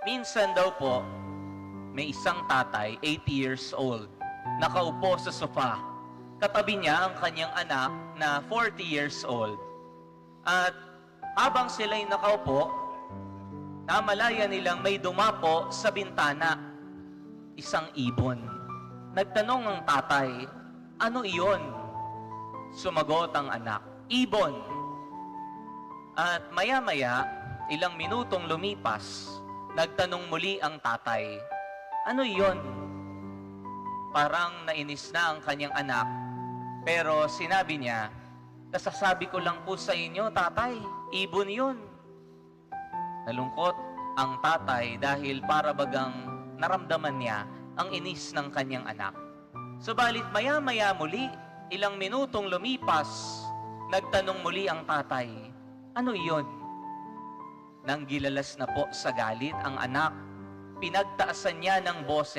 Minsan daw po, may isang tatay, 80 years old, nakaupo sa sofa. Katabi niya ang kanyang anak na 40 years old. At habang sila'y nakaupo, namalaya nilang may dumapo sa bintana, isang ibon. Nagtanong ang tatay, ano iyon? Sumagot ang anak, ibon. At maya-maya, ilang minutong lumipas, nagtanong muli ang tatay, ano iyon? Parang nainis na ang kanyang anak, pero sinabi niya, kasasabi ko lang po sa inyo, tatay, ibon yun. Nalungkot ang tatay dahil para bagang naramdaman niya ang inis ng kanyang anak. Subalit maya-maya muli, ilang minutong lumipas, nagtanong muli ang tatay, ano iyon? Nang gilalas na po sa galit ang anak, pinagtaasan niya ng boses,